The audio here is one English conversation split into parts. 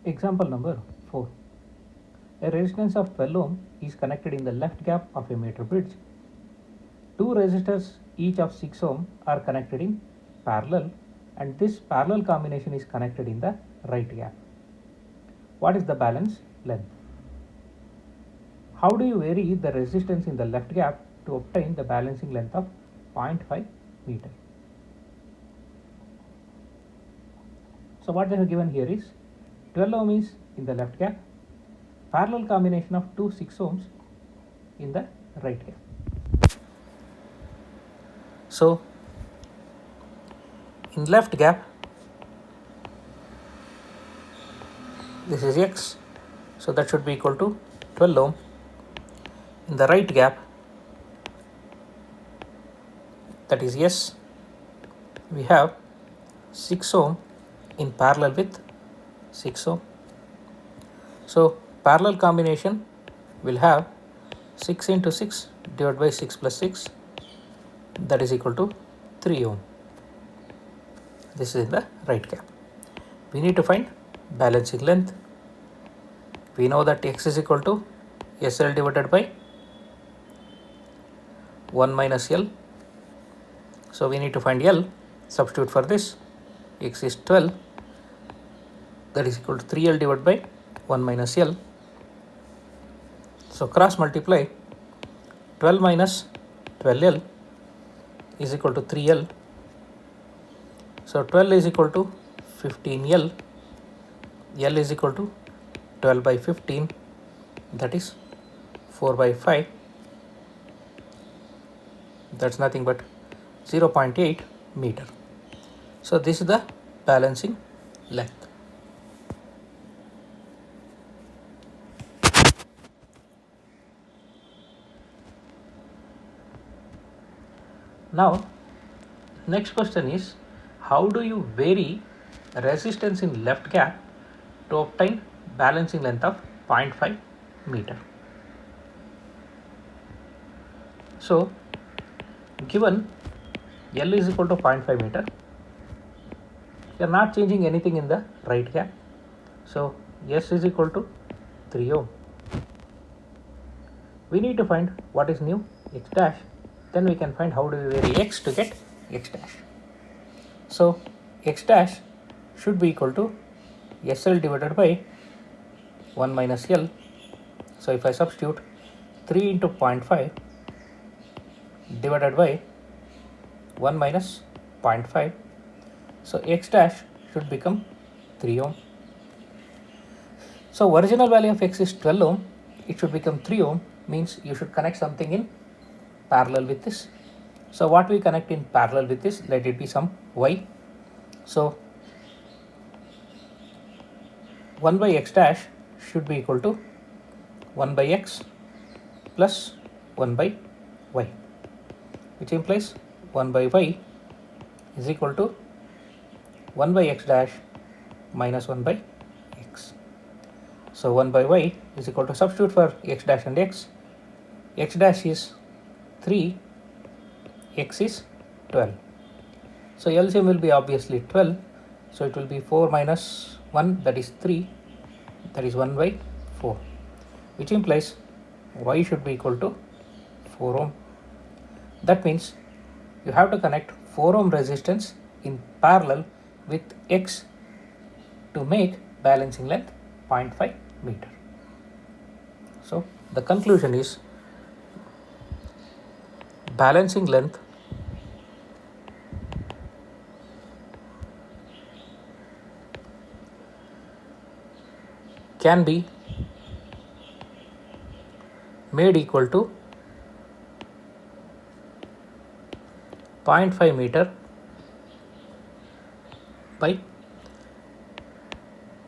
Example number 4. A resistance of 12 ohm is connected in the left gap of a meter bridge. Two resistors each of 6 ohm are connected in parallel, and this parallel combination is connected in the right gap. What is the balance length? How do you vary the resistance in the left gap to obtain the balancing length of 0.5 meter? So what they have given here is 12 ohm is in the left gap, parallel combination of two 6 ohms in the right gap. So in left gap, this is X, so that should be equal to 12 ohm. In the right gap, that is S, we have 6 ohm in parallel with 6 ohm. So parallel combination will have 6 into 6 divided by 6 plus 6, that is equal to 3 ohm. This is in the right gap. We need to find balancing length. We know that X is equal to SL divided by 1 minus L. So we need to find L. Substitute for this. X is 12, that is equal to 3L divided by 1 minus L. So cross multiply 12 minus 12L is equal to 3L. So 12 is equal to 15L. L is equal to 12 by 15, that is 4 by 5. That's nothing but 0.8 meter. So this is the balancing length. Now next question is, how do you vary resistance in left gap to obtain balancing length of 0.5 meter? So given L is equal to 0.5 meter, we are not changing anything in the right gap. So S is equal to 3 ohm. We need to find what is new, X dash. Then we can find how do we vary X to get X dash. So X dash should be equal to SL divided by 1 minus L. So if I substitute 3 into 0.5 divided by 1 minus 0.5, so X dash should become 3 ohm. So original value of X is 12 ohm, it should become 3 ohm, means you should connect something in parallel with this. So what we connect in parallel with this, let it be some Y. So 1 by X dash should be equal to 1 by X plus 1 by Y, which implies 1 by Y is equal to 1 by X dash minus 1 by X. So 1 by Y is equal to, substitute for X dash and X. X dash is 3, X is 12. So LCM will be obviously 12. So it will be 4 minus 1, that is 3, that is 1 by 4, which implies Y should be equal to 4 ohm. That means you have to connect 4 ohm resistance in parallel with X to make balancing length 0.5 meter. So the conclusion is, balancing length can be made equal to 0.5 meter by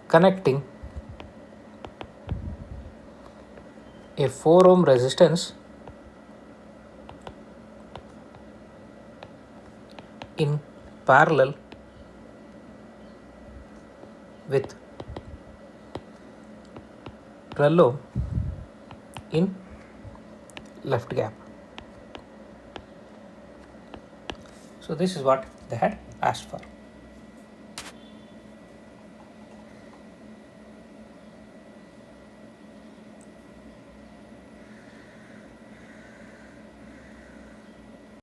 connecting a 4 ohm resistance in parallel with 12 ohm in left gap. So this is what they had asked for.